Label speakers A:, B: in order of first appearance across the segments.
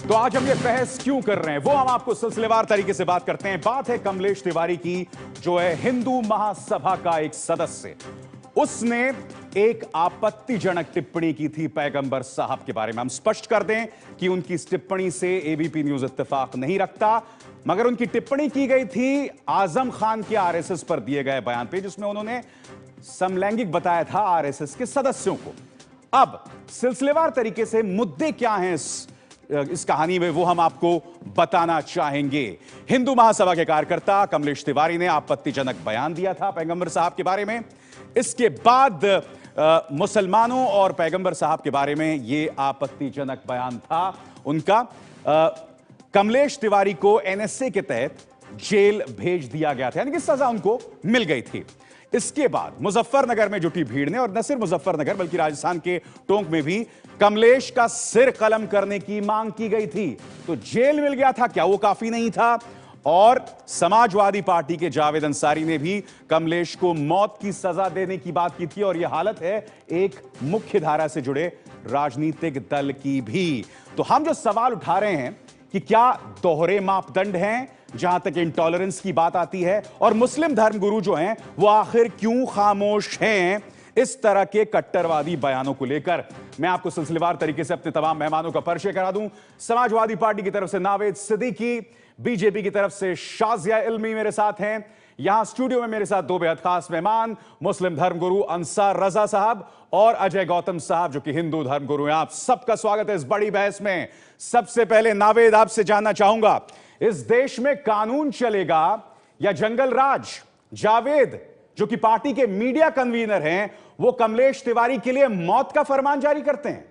A: तो आज हम ये बहस क्यों कर रहे हैं वो हम आपको सिलसिलेवार तरीके से बात करते हैं। बात है कमलेश तिवारी की, जो है हिंदू महासभा का एक सदस्य। उसने एक आपत्तिजनक टिप्पणी की थी पैगंबर साहब के बारे में। हम स्पष्ट कर दें कि उनकी इस टिप्पणी से एबीपी न्यूज इत्तेफाक नहीं रखता, मगर उनकी टिप्पणी की गई थी आजम खान के आरएसएस पर दिए गए बयान पे, जिसमें उन्होंने समलैंगिक बताया था आरएसएस के सदस्यों को। अब सिलसिलेवार तरीके से मुद्दे क्या हैं इस कहानी में, वो हम आपको बताना चाहेंगे। हिंदू महासभा के कार्यकर्ता कमलेश तिवारी ने आपत्तिजनक बयान दिया था पैगंबर साहब के बारे में। इसके बाद मुसलमानों और पैगंबर साहब के बारे में यह आपत्तिजनक बयान था उनका। कमलेश तिवारी को एनएसए के तहत जेल भेज दिया गया था, यानी कि सजा उनको मिल गई थी। इसके बाद मुजफ्फरनगर में जुटी भीड़ ने, और न सिर्फ मुजफ्फरनगर बल्कि राजस्थान के टोंक में भी कमलेश का सिर कलम करने की मांग की गई थी। तो जेल मिल गया था, क्या वो काफी नहीं था? और समाजवादी पार्टी के जावेद अंसारी ने भी कमलेश को मौत की सजा देने की बात की थी। और यह हालत है एक मुख्य धारा से जुड़े राजनीतिक दल की भी। तो हम जो सवाल उठा रहे हैं कि क्या दोहरे मापदंड हैं जहां तक इंटॉलरेंस की बात आती है, और मुस्लिम धर्मगुरु जो हैं वो आखिर क्यों खामोश हैं इस तरह के कट्टरवादी बयानों को लेकर। मैं आपको सिलसिलेवार तरीके से अपने तमाम मेहमानों का परिचय करा दूं। समाजवादी पार्टी की तरफ से नावेद सिद्दीकी, बीजेपी की तरफ से शाजिया इल्मी मेरे साथ हैं। यहां स्टूडियो में मेरे साथ दो बेहद खास मेहमान, मुस्लिम धर्मगुरु अंसार रजा साहब और अजय गौतम साहब, जो कि हिंदू धर्मगुरु हैं। आप सबका स्वागत है इस बड़ी बहस में। सबसे पहले नावेद, आपसे जानना चाहूंगा, इस देश में कानून चलेगा या जंगल राज? जावेद, जो कि पार्टी के मीडिया कन्वीनर हैं, वो कमलेश तिवारी के लिए मौत का फरमान जारी करते हैं।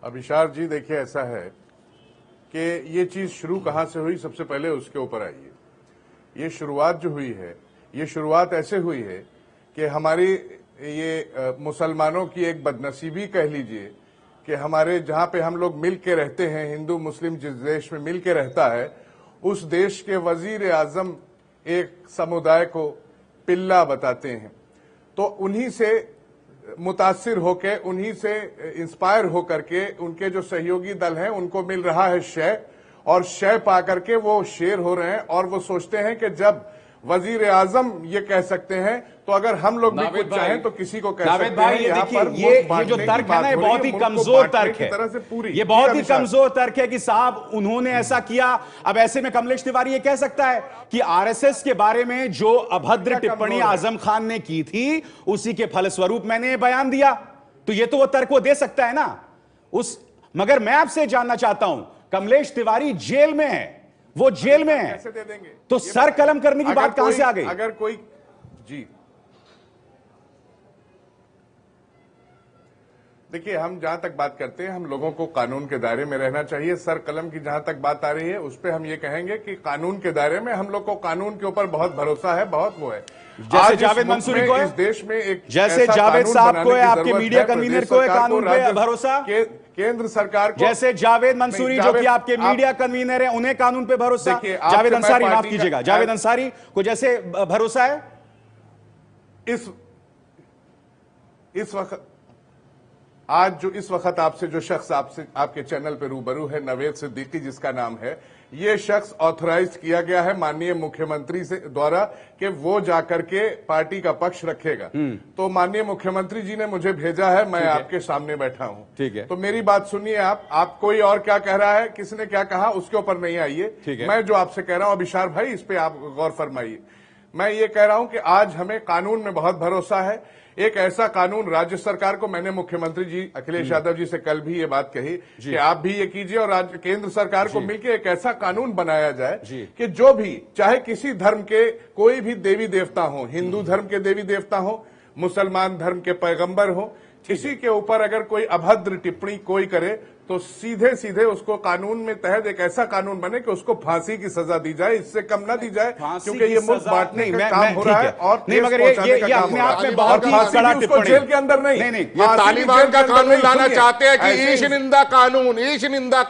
B: अभिशार जी, देखिए ऐसा है कि ये चीज शुरू कहां से हुई, सबसे पहले उसके ऊपर आइए। ये शुरुआत जो हुई है, ये शुरुआत ऐसे हुई है कि हमारी ये मुसलमानों की एक बदनसीबी कह लीजिए कि हमारे जहां पे हम लोग मिल के रहते हैं, हिंदू मुस्लिम जिस देश में मिल के रहता है, उस देश के वजीर आजम एक समुदाय को पिल्ला बताते हैं। तो उन्हीं से मुतासिर होकर, उन्हीं से इंस्पायर होकर के उनके जो सहयोगी दल हैं उनको मिल रहा है शय, और शय पा करके वो शेर हो रहे हैं। और वो सोचते हैं कि जब वजीर आजम ये कह सकते हैं तो अगर हम लोग भी कुछ चाहें तो किसी को कह सकते हैं। यहाँ पर
A: ये जो तर्क है ना, ये बहुत ही कमजोर तर्क है। ये बहुत ही कमजोर तर्क है कि साहब उन्होंने ऐसा किया। अब ऐसे में कमलेश तिवारी ये कह सकता है कि आरएसएस के बारे में जो अभद्र टिप्पणी आजम खान ने की थी, उसी के फलस्वरूप मैंने बयान दिया। तो ये तो वो तर्क वो दे सकता है ना मगर मैं आपसे जानना चाहता हूं, कमलेश तिवारी जेल में है, वो जेल में है,
B: कैसे दे देंगे?
A: तो सर कलम करने की बात कहां से आ गई?
B: अगर कोई जी देखिए, हम जहां तक बात करते हैं, हम लोगों को कानून के दायरे में रहना चाहिए। सर कलम की जहां तक बात आ रही है, उस पर हम ये कहेंगे कि कानून के दायरे में हम लोग को, कानून के ऊपर बहुत भरोसा है, बहुत वो है।
A: जैसे जावेद मंसूरी को है,
B: इस देश में एक
A: जैसे जावेद साहब को है, आपके मीडिया कन्वीनर को है कानून पे भरोसा,
B: केंद्र सरकार को,
A: जैसे जावेद मंसूरी जो कि आपके मीडिया कन्वीनर है, उन्हें कानून पे भरोसा, जावेद अंसारी, माफ कीजिएगा, जावेद अंसारी को जैसे भरोसा है
B: इस वक्त, आज जो इस वक्त आपसे जो शख्स आपके चैनल पे रूबरू है, नावेद सिद्दीकी जिसका नाम है, ये शख्स ऑथराइज किया गया है माननीय मुख्यमंत्री से द्वारा कि वो जाकर के पार्टी का पक्ष रखेगा। तो माननीय मुख्यमंत्री जी ने मुझे भेजा है, मैं आपके सामने बैठा हूं।
A: ठीक है,
B: तो मेरी बात सुनिए। आप कोई और क्या कह रहा है, किसने क्या कहा, उसके ऊपर नहीं आइए। मैं जो आपसे कह रहा हूं अभिशार भाई, इस पे आप गौर फरमाइए। मैं ये कह रहा हूं कि आज हमें कानून में बहुत भरोसा है। एक ऐसा कानून राज्य सरकार को, मैंने मुख्यमंत्री जी अखिलेश यादव जी से कल भी ये बात कही कि आप भी ये कीजिए और केंद्र सरकार को मिलकर एक ऐसा कानून बनाया जाए कि जो भी, चाहे किसी धर्म के कोई भी देवी देवता हो, हिंदू धर्म के देवी देवता हो, मुसलमान धर्म के पैगंबर हो, किसी के ऊपर अगर कोई अभद्र टिप्पणी कोई करे तो सीधे सीधे उसको कानून में तहत एक ऐसा कानून बने कि उसको फांसी की सजा दी जाए, इससे कम ना दी जाए, क्योंकि ये मुल्क बांटने का काम हो रहा है और
A: नहीं, मगर ये अपने आप में बहुत ही बड़ा टिप्पणी।
B: जेल के अंदर नहीं,
C: ये तालिबान का कानून लाना चाहते हैं कि ईश निंदा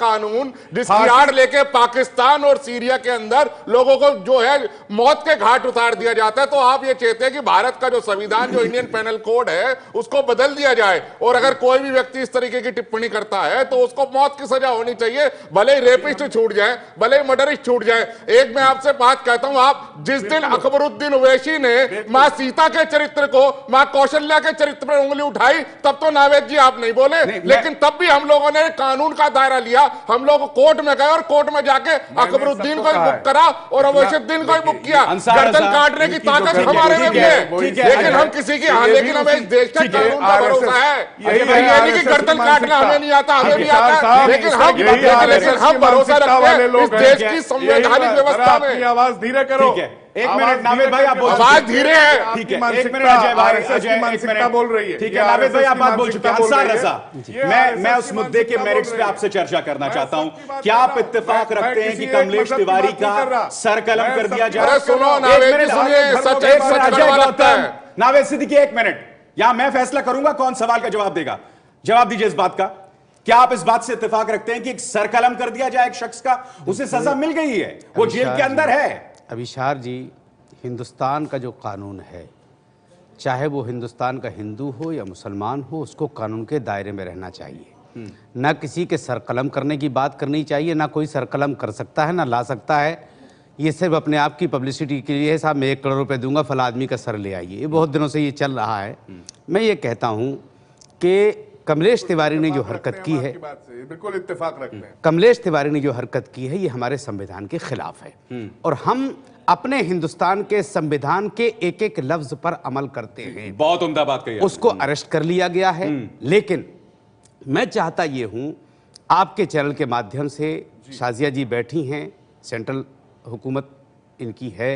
C: कानून जिसकी आड़ लेके पाकिस्तान और सीरिया के अंदर लोगों को जो है मौत के घाट उतार दिया जाता है। तो आप ये चाहते हैं कि भारत का जो संविधान, जो इंडियन पेनल कोड है, उसको बदल दिया जाए और अगर कोई भी व्यक्ति इस तरीके की टिप्पणी करता है तो उसको मौत की सजा होनी चाहिए, भले ही रेपिस्ट छूट जाए, भले ही मर्डरिस्ट छूट जाए। एक मैं आपसे बात कहता हूं, आप जिस दिन अकबरुद्दीन ओवैसी ने मां सीता के चरित्र को मां कौशल्या के चरित्र पर उंगली उठाई, तब तो नावेद जी आप नहीं बोले, लेकिन तब भी हम लोगों ने कानून का दायरा लिया, हम लोग कोर्ट में गए और कोर्ट में जाके अकबरुद्दीन को बुक करा और अवैशुद्दीन को बुक किया। गर्दन काटने की ताकत हमारे में भी है, लेकिन हम किसी की, लेकिन हमें इस देश के कानून का भरोसा है। ये कि गर्दन काटना हमें नहीं आता, हमें नहीं आता, लेकिन हम भरोसा रखते हैं इस देश की संवैधानिक व्यवस्था में।
B: आवाज धीरे करो,
A: एक मिनट नावेद भाई, आप
C: आवाज धीरे है,
A: ठीक है, एक मिनट अजय भाई, अजय एक मिनट
B: बोल रही है,
A: ठीक है नावेद भाई, आप बात बोल चुके हैं। अंसार रजा, मैं उस मुद्दे के मेरिट्स पे आपसे चर्चा करना चाहता हूं। क्या आप इत्तेफाक रखते हैं कि कमलेश तिवारी का सर कलम कर दिया जाए?
C: सुनो नावेद जी, सुनिए, सच
A: अजय गौतम, नावेद सिद्दीकी, एक मिनट, यहां मैं फैसला करूंगा कौन सवाल का जवाब देगा। जवाब दीजिए इस बात का, क्या आप इस बात से इत्तेफाक रखते हैं कि एक सर कलम कर दिया जाए एक शख्स का, उसे सजा मिल गई है, वो जेल के अंदर है?
D: अभिशार जी, हिंदुस्तान का जो कानून है, चाहे वो हिंदुस्तान का हिंदू हो या मुसलमान हो, उसको कानून के दायरे में रहना चाहिए। ना किसी के सर कलम करने की बात करनी चाहिए, ना कोई सर कलम कर सकता है ना ला सकता है। ये सिर्फ अपने आप की पब्लिसिटी के लिए है, साहब मैं 1 करोड़ रुपए दूंगा, फला आदमी का सर ले आइए, ये बहुत दिनों से ये चल रहा है। मैं ये कहता हूँ कि कमलेश तिवारी ने जो हरकत की है,
B: बिल्कुल इत्तेफाक रखते हैं,
D: कमलेश तिवारी ने जो हरकत की है, ये हमारे संविधान के खिलाफ है और हम अपने हिंदुस्तान के संविधान के एक एक लफ्ज पर अमल करते हैं।
A: बहुत उम्दा बात कही।
D: उसको अरेस्ट कर लिया गया है, लेकिन मैं चाहता ये हूं, आपके चैनल के माध्यम से, शाजिया जी बैठी हैं, सेंट्रल हुकूमत इनकी है,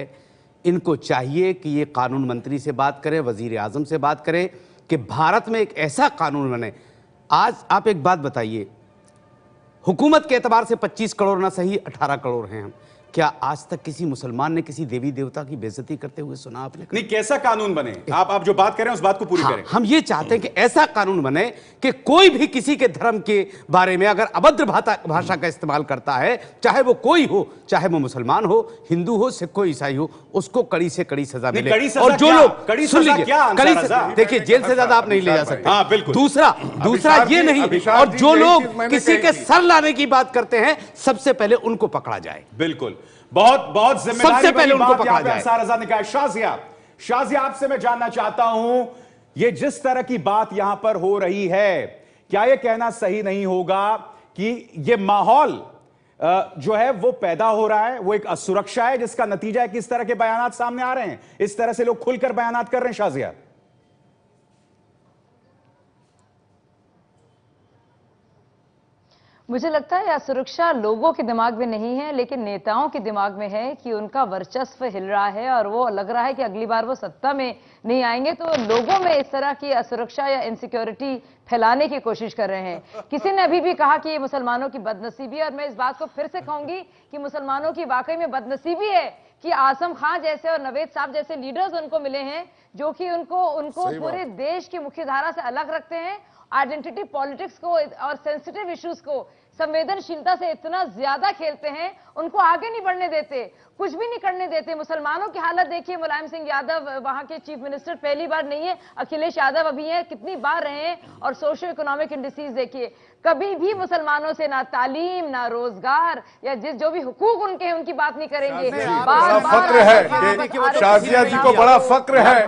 D: इनको चाहिए कि ये कानून मंत्री से बात करें, वजीर आजम से बात करें कि भारत में एक ऐसा कानून बने। आज आप एक बात बताइए, हुकूमत के एतबार से 25 करोड़ ना सही 18 करोड़ हैं हम, क्या आज तक किसी मुसलमान ने किसी देवी देवता की बेइज्जती करते हुए सुना आपने?
A: नहीं, कैसा कानून बने? आप जो बात कर रहे हैं उस बात को पूरी करें।
D: हम ये चाहते हैं कि ऐसा कानून बने कि कोई भी किसी के धर्म के बारे में अगर अभद्र भाषा का इस्तेमाल करता है, चाहे वो कोई हो, चाहे वो मुसलमान हो, हिंदू हो, सिख हो, ईसाई हो, उसको कड़ी से कड़ी सजा मिले। और जो लोग, सुन लीजिए, देखिए जेल से ज्यादा आप नहीं ले जा सकते। दूसरा ये नहीं, और जो लोग किसी के सर लाने की बात करते हैं, सबसे पहले उनको पकड़ा जाए।
A: बिल्कुल, बहुत जिम्मेदारी
D: सबसे पहले उनको पकड़ा जाए।
A: अंसार रजा ने कहा। शाजिया, आपसे मैं जानना चाहता हूं, ये जिस तरह की बात यहां पर हो रही है, क्या यह कहना सही नहीं होगा कि यह माहौल जो है वो पैदा हो रहा है, वो एक असुरक्षा है जिसका नतीजा है कि इस तरह के बयानात सामने आ रहे हैं, इस तरह से लोग खुलकर बयानात कर रहे हैं? शाजिया,
E: मुझे लगता है असुरक्षा लोगों के दिमाग में नहीं है, लेकिन नेताओं के दिमाग में है कि उनका वर्चस्व हिल रहा है और वो लग रहा है कि अगली बार वो सत्ता में नहीं आएंगे, तो लोगों में इस तरह की असुरक्षा या इनसिक्योरिटी फैलाने की कोशिश कर रहे हैं। किसी ने अभी भी कहा कि ये मुसलमानों की बदनसीबी है, और मैं इस बात को फिर से कहूंगी कि मुसलमानों की वाकई में बदनसीबी है कि आजम खान जैसे और नवेद साहब जैसे लीडर्स उनको मिले हैं, जो कि उनको पूरे देश की मुख्यधारा से अलग रखते हैं, आइडेंटिटी पॉलिटिक्स को और सेंसिटिव इश्यूज को संवेदनशीलता से इतना ज्यादा खेलते हैं, उनको आगे नहीं बढ़ने देते, कुछ भी नहीं करने देते। मुसलमानों की हालत देखिए, मुलायम सिंह यादव वहां के चीफ मिनिस्टर पहली बार नहीं है, अखिलेश यादव अभी हैं, कितनी बार रहे हैं, और सोशो इकोनॉमिक इंडिसेस देखिए, कभी भी मुसलमानों से ना तालीम, ना रोजगार या जो भी हुकूक उनके हैं उनकी बात नहीं करेंगे।
B: बड़ा फक्र है कि शाजिया जी को बड़ा फक्र है,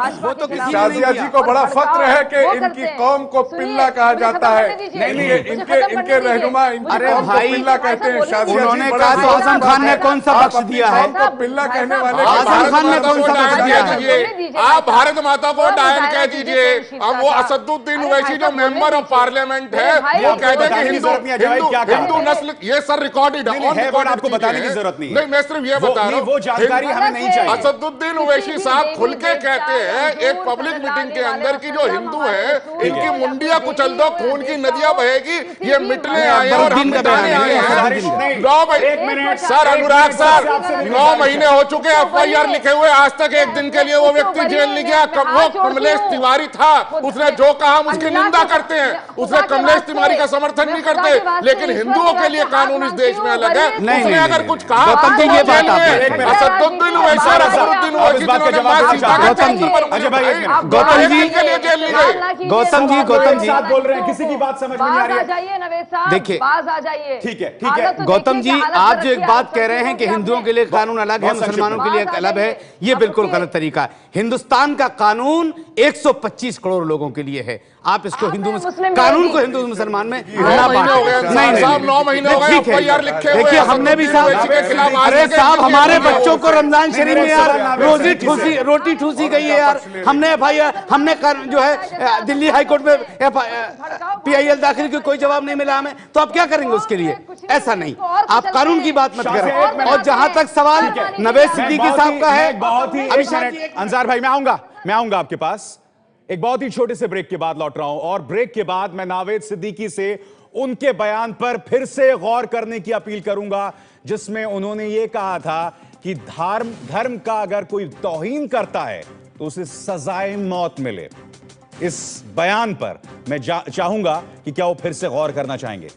B: शाजिया जी को बड़ा फक्र है कि इनकी कौम को पिल्ला कहा जाता है। नहीं, इनके रहनुमा, इनके
D: अरे
B: कौन को
D: भाई,
B: पिल्ला कहते हैं? शाजिया जी,
D: उन्होंने
B: बड़ा
D: कहा तो
B: जोर से
D: आजम खान ने
B: बात
D: कौन सा
B: आप
D: बख्श
B: अपनी
D: दिया है?
B: कौम को पिल्ला कहने वाले
D: आजम
C: भारत
D: खान ने
C: माता
D: कौन
C: को
D: सा
C: डायन
D: बख्श
C: कह
D: दिया है?
C: दीजिए, आप भारत माता को डायन कह दीजिए। अब वो असदुद्दीन ओवैसी जो मेंबर ऑफ पार्लियामेंट है वो कहते हैं कि हिंदू हिंदू नस्ल, ये सर रिकॉर्डेड
A: आपको बताने की जरूरत नहीं है।
C: नहीं, मैं सिर्फ ये बता रहा हूँ,
A: वो जानकारी हमें नहीं चाहिए।
C: असदुद्दीन ओवैसी साहब खुल के कहते हैं एक पब्लिक मीटिंग के अंदर की जो हिंदू है इनकी मुंडिया कुचल दो, खून की नदियां बहेगी, ये मिटने आए हैं और हम मिटाने आए हैं। 9 महीने सर, अनुराग सर, 9 महीने हो चुके FIR लिखे हुए, आज तक एक दिन के लिए वो व्यक्ति जेल नहीं गया। वो कमलेश तिवारी था, उसने जो कहा हम उसकी निंदा करते हैं, उसने कमलेश तिवारी का समर्थन नहीं करते, लेकिन हिंदुओं के लिए कानून इस देश में अलग है। उसने अगर कुछ कहा
D: गौतम जी, ये बात आप
C: असदुद्दीन ओवैसी और अकबरुद्दीन ओवैसी जिन्होंने मां सीता का चरित्र पर
A: अजय भाई, एक मिनट।
D: गौतम जी
C: के लिए जेल नहीं गए।
D: गौतम जी,
A: एक साथ बोल रहे हैं, किसी की बात समझ में नहीं आ रही है।
E: जाइए नवेद साहब,
D: देखिए,
E: बाज आ जाइए।
A: ठीक है, ठीक है।
D: गौतम जी, आप जो एक बात कह रहे हैं कि हिंदुओं के लिए कानून अलग है, मुसलमानों के लिए अलग है, ये बिल्कुल गलत तरीका है। हिंदुस्तान का कानून 125 करोड़ लोगों के लिए है। आप इसको हिंदू कानून को हिंदू मुसलमान में ना बांटें। नहीं,
C: 9 महीने हो गए FIR लिखे हुए।
D: देखिए, हमने भी साहब, अरे साहब, हमारे बच्चों को रमजान शरीफ में यार रोटी ठूसी गई है यार। हमने FIR, हमने जो है दिल्ली हाईकोर्ट में PIL दाखिल की, कोई जवाब नहीं मिला हमें, तो आप क्या करेंगे उसके लिए? ऐसा नहीं, आप कानून की बात मत करें। और जहां तक सवाल नवेद सिद्दीकी साहब का है,
A: बहुत ही अंसार भाई, मैं आऊंगा आपके पास। एक बहुत ही छोटे से ब्रेक के बाद लौट रहा हूं और ब्रेक के बाद मैं नावेद सिद्दीकी से उनके बयान पर फिर से गौर करने की अपील करूंगा जिसमें उन्होंने यह कहा था कि धर्म का अगर कोई तौहीन करता है तो उसे सजाए मौत मिले। इस बयान पर मैं चाहूंगा कि क्या वो फिर से गौर करना चाहेंगे।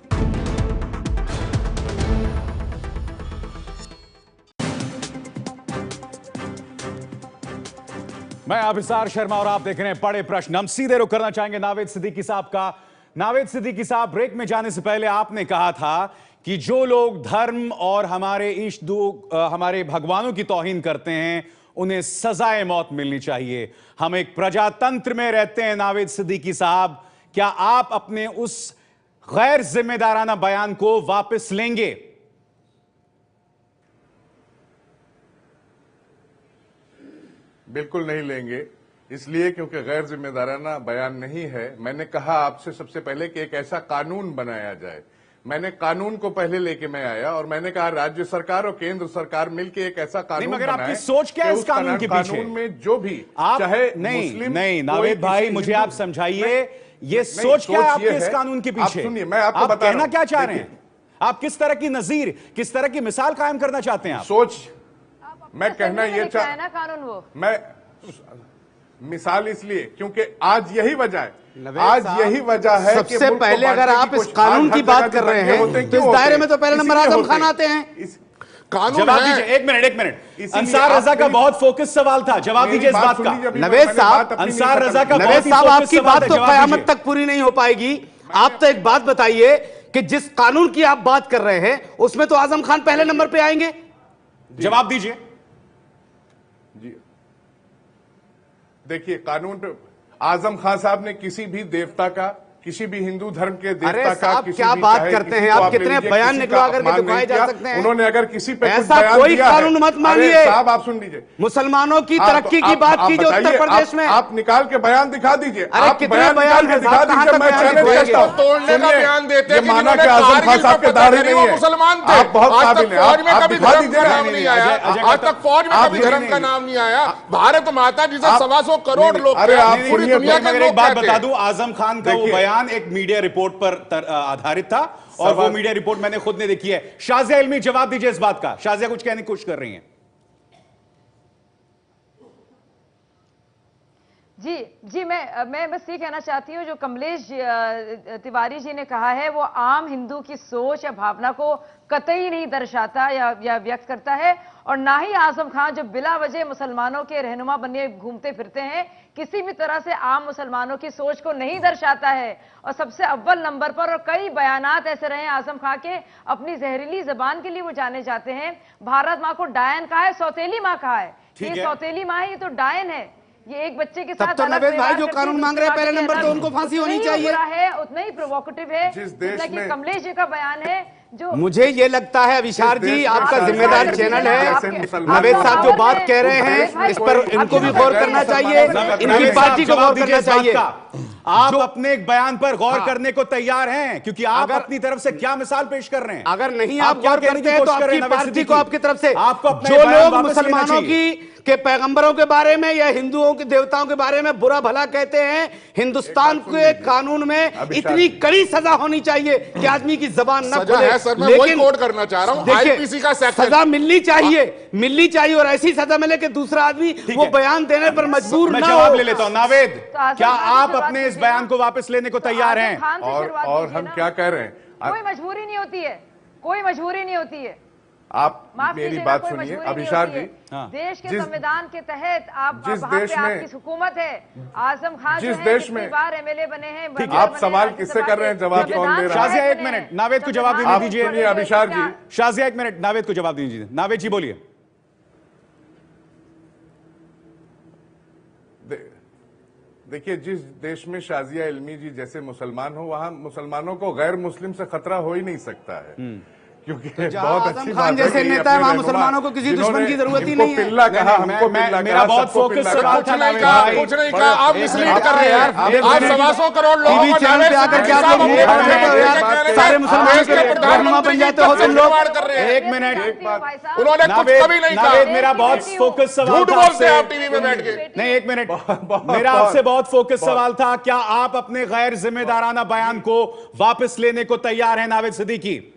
A: मैं अभिसार शर्मा और आप देख रहे हैं बड़े प्रश्न। हम सीधे रुख करना चाहेंगे नावेद सिद्दीकी साहब का। नावेद सिद्दीकी साहब, ब्रेक में जाने से पहले आपने कहा था कि जो लोग धर्म और हमारे हमारे भगवानों की तौहीन करते हैं उन्हें सजाए मौत मिलनी चाहिए। हम एक प्रजातंत्र में रहते हैं नावेद सिद्दीकी साहब, क्या आप अपने उस गैर जिम्मेदाराना बयान को वापस लेंगे?
B: बिल्कुल नहीं लेंगे, इसलिए क्योंकि गैर जिम्मेदाराना बयान नहीं है। मैंने कहा आपसे सबसे पहले कि एक ऐसा कानून बनाया जाए। मैंने कानून को पहले लेके मैं आया और मैंने कहा राज्य सरकार और केंद्र सरकार मिलके एक ऐसा कानून
A: मगर
B: बनाए।
A: आपकी सोच क्या है इस कानून के पीछे?
B: कानून में जो भी
A: आप
B: चाहे
A: नहीं नावेद भाई, मुझे आप समझाइए ये सोच क्या है आपके इस कानून के पीछे?
B: सुनिए, मैं आपको बता
A: कहना क्या चाह रहे हैं? आप किस तरह की नजीर, किस तरह की मिसाल कायम करना चाहते हैं? आप
B: सोच, मैं कहना ये
E: चाह ना कानून, वो
B: मैं मिसाल इसलिए क्योंकि आज यही वजह है, आज यही वजह है कि
D: सबसे पहले अगर आप इस कानून की बात कर रहे हैं तो इस दायरे में तो पहले नंबर आजम खान आते हैं।
C: कानून
A: जवाब दीजिए, एक मिनट। अंसार रजा का बहुत फोकस सवाल था, जवाब दीजिए इस बात का।
D: नवेद साहब,
A: अंसार रजा का
D: नवेद साहब, आपकी बात तो कयामत तक पूरी नहीं हो पाएगी। आप तो एक बात बताइए कि जिस कानून की आप बात कर रहे हैं उसमें तो आजम खान पहले नंबर पे आएंगे।
A: जवाब दीजिए।
B: जी देखिए, कानून पे आजम खान साहब ने किसी भी देवता का, किसी भी हिंदू धर्म के देवता का, किसी
D: क्या
B: भी
D: बात करते हैं आप? कितने बयान निकलवा करके दिखाए जा सकते हैं।
B: उन्होंने अगर किसी पे
D: ऐसा कोई कानून मत मानिए
B: साहब, आप सुन लीजिए।
D: मुसलमानों की तरक्की की बात कीजिए उत्तर प्रदेश में।
B: आप निकाल के बयान दिखा दीजिए।
D: अरे कितने बयान
B: दिखा दीजिए, मैं चैलेंज करता हूं।
C: तोड़ने का बयान देते हैं कि
B: माना
C: जिन्होंने
B: कि आजम खान साहब के दाढ़ी नहीं है,
C: मुसलमान थे।
B: आप बहुत काबिल हैं,
C: फौज में
B: आप
C: कभी
B: दिखा
C: धर्म
B: दीजिए
C: का
B: ना।
C: नाम नहीं आया, आज तक फौज में कभी धर्म का नाम नहीं आया। भारत माता जिसे 125 करोड़ लोग,
B: अरे आप
C: पूरी दुनिया के
A: मगर
C: लोग
A: एक बात
C: कहते
A: बता
C: हैं।
A: दूं, आजम खान का वो बयान एक मीडिया रिपोर्ट पर आधारित था और वो मीडिया रिपोर्ट मैंने खुद ने देखी है। शाजिया इल्मी, जवाब दीजिए इस बात का। शाजिया कुछ कहने की कोशिश कर रही हैं।
E: जी मैं बस ये कहना चाहती हूँ, जो कमलेश तिवारी जी ने कहा है वो आम हिंदू की सोच या भावना को कतई नहीं दर्शाता या व्यक्त करता है, और ना ही आजम खान जो बिला वजह मुसलमानों के रहनुमा बने घूमते फिरते हैं किसी भी तरह से आम मुसलमानों की सोच को नहीं दर्शाता है। और सबसे अव्वल नंबर पर, और कई बयानात ऐसे रहे आजम खान के, अपनी जहरीली जबान के लिए वो जाने जाते हैं। भारत माँ को डायन कहा है, सौतेली माँ कहा है। ये सौतेली माँ है, ये तो डायन है। ये एक बच्चे के
D: तब
E: साथ
D: तो
E: अलग
D: नवेद भाई
E: व्यवहार
D: जो
E: करती
D: कानून
E: है,
D: मांग रहे हैं,
E: दूसरे
D: पहले
E: बात
D: नंबर
E: ये
D: तो
E: है,
D: उनको फांसी होनी
E: उतना ही
D: चाहिए।
E: बुरा है, उतना ही प्रोवोकेटिव है
B: जिस देश
E: जितना कि
B: में-
E: कमलेश जी का बयान है। जो
D: मुझे ये लगता है अभिशार
B: जिस देश
D: जी,
B: में
D: आपका
B: शादी
D: जिम्मेदार
B: वाले
D: चैनल
B: जैसे
D: है,
B: मुसलमान
D: नवेद साहब जो
E: लोग
D: बात
E: हैं,
D: कह रहे
B: देश में
D: हैं इस पर
B: कोई
D: इनको भी
B: अपने
D: गौर
B: गैर
D: करना
B: मुसलमानों
D: चाहिए,
B: का
D: इनकी
B: अपराध
D: पार्टी को
A: जवाब
D: गौर
A: दीजिए
D: करना
A: इस बात
D: चाहिए।
A: का। आप अपने एक बयान पर गौर करने को तैयार हैं, क्योंकि आप
D: अगर-
A: अपनी तरफ से क्या मिसाल पेश कर रहे हैं?
D: अगर नहीं
A: आप
D: आप
A: क्या
D: गौर
A: कहने की
D: करते हैं तो
A: कोशिश कर रहे
D: आपकी
A: हैं नवेद
D: पार्टी
A: सिद्दीकी?
D: को आपकी तरफ से
A: आपको अपना
D: जो
A: ये बयान
D: लोग
A: वापस लेना
D: मुसलमानों
A: चाहिए।
D: के पैगंबरों के बारे में या हिंदुओं के देवताओं के बारे में बुरा भला कहते हैं, हिंदुस्तान के कानून में
B: अभिशार
D: इतनी
B: जी।
D: कड़ी सजा होनी चाहिए कि आदमी की जबान न
C: सजा
D: खुले।
C: है सर, मैं वही कोट करना चाह रहा हूं।
D: देखिए,
C: आईपीसी का सेक्शन
D: सजा मिलनी चाहिए और ऐसी सजा मिले कि दूसरा आदमी वो
A: है।
D: बयान देने पर मजबूर
A: मैं
D: ना
A: जवाब
D: हो।
A: ले लेता हूं। नावेद,
E: तो आजम
A: क्या
E: खान से
A: आप
E: शुरुआत
A: अपने इस
E: कीजिए
A: बयान
E: ना।
A: को वापस लेने को
E: तो
A: तैयार
E: आजम
A: हैं?
E: खान से शुरुआत
B: और
E: कीजिए
B: हम
E: ना।
B: क्या कह रहे हैं?
E: कोई मजबूरी नहीं होती है, कोई मजबूरी नहीं होती है।
B: आप
E: माफ
B: मेरी
E: कीजिएगा,
B: बात
E: कोई
B: सुनिए
E: मजबूरी नहीं
B: अभिशार
E: होती है।
B: जी।
A: हाँ।
E: देश के
B: जिस-
E: संविधान के तहत आप
B: जिस
E: वहाँ
B: देश
E: पे
B: में-
E: आपकी हुकूमत है। आजम खान
B: जिस
E: जो
B: देश
E: है
B: में-
E: कितनी बार एमएलए बने हैं,
A: ठीक है।
B: आप सवाल किससे कर रहे हैं, जवाब कौन दे रहा है?
A: शाजिया, एक मिनट, नावेद को जवाब देने
B: आप
A: दीजिए।
B: सुनिए अभिशार जी।
A: शाजिया, एक मिनट, नावेद को जवाब दीजिए। नावेद जी बोलिए।
B: देखिए, जिस देश में शाजिया इल्मी जी जैसे मुसलमान हो, वहां मुसलमानों को गैर मुस्लिम से खतरा हो ही नहीं सकता है, क्योंकि
D: जहां
B: बहुत
D: आजम
B: अच्छी
D: खान
B: बात
D: जैसे
B: है कि
D: नेता है,
B: अपने
D: वहां
B: रहनुमा,
D: मुसलमानों को किसी दुश्मन की जरूरत ही
B: जिनको
D: नहीं है।
B: पिल्ला कहा, हमको
A: मैं-
B: पिल्ला
A: मेरा
B: कहा,
A: बहुत
B: सबको
A: फोकस
B: पिल्ला
A: सवाल
B: कहा।
C: कुछ नहीं
A: नावेद
C: कहा,
A: भाई।
C: कुछ नहीं कहा। आप
A: एक
C: मिसलीड
A: मिनट,
C: कर रहे हैं।
A: एक
C: आप
A: मिनट।
C: 125 करोड़ लोगों
D: टीवी
C: को
D: चैनल पे आकर के आप लोग
A: एक
D: बोल रहे हो यार, सारे मुसलमानों
C: देश
D: के
C: के
D: रहनुमा
C: प्रधानमंत्री
D: बन
C: की
D: जाते हो तुम लोग।
C: खिलवाड़ कर रहे हैं।
A: एक मिनट,
C: उन्होंने कुछ
A: नावेद,
C: कभी नहीं
A: नावेद,
C: कहा।
A: मेरा बहुत फोकस सवाल
C: झूठ
A: था
C: बोलते
A: आपसे।
C: हैं आप टीवी में बैठ के।
A: नहीं, एक मिनट, मेरा आपसे बहुत फोकस सवाल था, क्या आप अपने गैर जिम्मेदाराना बयान को वापस लेने को तैयार हैं नावेद सिद्दीकी?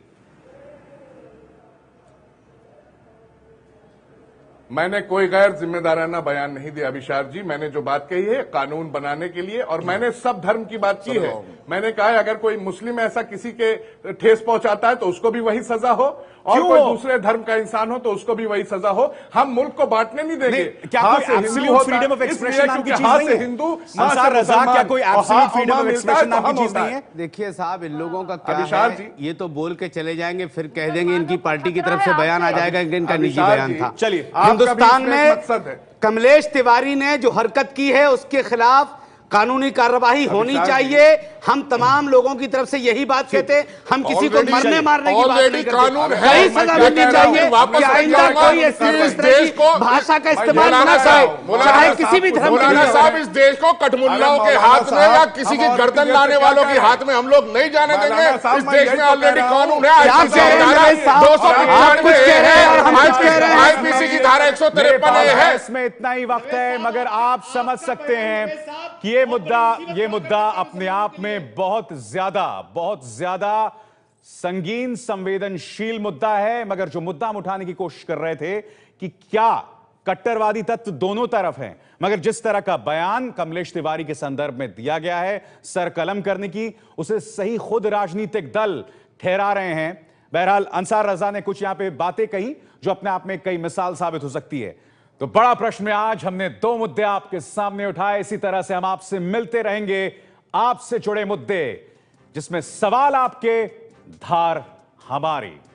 B: मैंने कोई गैर जिम्मेदाराना बयान नहीं दिया अभिशार जी। मैंने जो बात कही है कानून बनाने के लिए, और मैंने सब धर्म की बात की है। मैंने कहा है अगर कोई मुस्लिम ऐसा किसी के ठेस पहुंचाता है तो उसको भी वही सजा हो, और
A: क्यों
B: कोई
A: हो?
B: दूसरे धर्म का इंसान हो तो उसको भी वही सजा हो। हम मुल्क को बांटने नहीं देंगे।
A: नहीं, क्या
B: हाँ
A: कोई
B: से हिंदू
A: absolute
B: होता है,
A: freedom of
B: इसलिए
A: expression नाम की
B: क्योंकि
A: चीज
B: हाँ
A: नहीं
B: से
A: है?
B: हिंदू,
A: अंसार
B: से
A: रजा, क्या
B: मुसलमान,
A: कोई
B: और
A: absolute
B: हाँ
A: freedom of
B: मिलता है
A: expression
B: तो
A: नाम की
B: हम
A: चीज
B: होता
A: नहीं है?
D: देखिए साहब, इन लोगों का क्या
B: अभिशार
D: है,
B: जी।
D: ये तो बोल के चले जाएंगे, फिर कह देंगे इनकी पार्टी की तरफ से बयान आ जाएगा कि इनका निजी
B: अभिशार
D: बयान
B: जी,
D: था।
A: चलिए,
B: आपका भी
D: हिंदुस्तान
B: इसमें
D: में
B: मकसद है।
D: कमलेश तिवारी ने जो हरकत की है उसके खिलाफ कानूनी कार्रवाई होनी
B: अभिशार जी।
D: चाहिए। हम तमाम लोगों की तरफ से यही बात कहते हैं, हम किसी को
C: Already-
D: मरने मारने की बात
C: already
D: नहीं
C: कानून
D: करते।
C: है।
D: वही
C: मैं
D: सजा
C: क्या
D: मिलनी
C: कह रहा हूं
D: चाहिए
C: कि वापस
D: कि आइंदा
C: जाऊंगा
D: कोई
C: इस
D: इस तरह
C: देश
D: की
C: को-
D: भाषा का इस्तेमाल
C: मौलाना
D: ना करे,
C: साहब,
D: चाहे किसी भी धर्म के
C: मौलाना
D: लिए हो।
C: साहब, इस देश को कठमुल्लाओं के
B: मौलाना
C: हाथ में
B: साहब,
C: या किसी की
B: हम और
C: गर्दन
B: किसी
C: लाने
B: से
C: वालों
B: क्या
C: के
B: कह
C: हाथ में हम लोग नहीं जाने देंगे।
B: मौलाना साहब,
C: इस
B: मैं
C: देश
B: यही
C: में
B: तो
C: ऑलरेडी
B: कह रहा हूं।
C: कानून है।
D: क्या
C: आईपीसी
D: कह रहे हैं
C: धारा
D: नवेद साहब?
C: 295
D: आप कुछ कह रहे हैं और हम कुछ कह रहे हैं।
C: आईपीसी की धारा 153 है।
A: इसमें इतना ही वक्त है, मगर आप समझ सकते हैं कि ये मुद्दा अपने आप में बहुत ज्यादा संगीन संवेदनशील मुद्दा है। मगर जो मुद्दा हम उठाने की कोशिश कर रहे थे कि क्या कट्टरवादी तत्व दोनों तरफ हैं, मगर जिस तरह का बयान कमलेश तिवारी के संदर्भ में दिया गया है सर कलम करने की, उसे सही खुद राजनीतिक दल ठहरा रहे हैं। बहरहाल अंसार रजा ने कुछ यहां पे बातें कही जो अपने आप में कई मिसाल साबित हो सकती है। तो बड़ा प्रश्न में आज हमने दो मुद्दे आपके सामने उठाए। इसी तरह से हम आपसे मिलते रहेंगे, आपसे जुड़े मुद्दे जिसमें सवाल आपके, धार हमारी।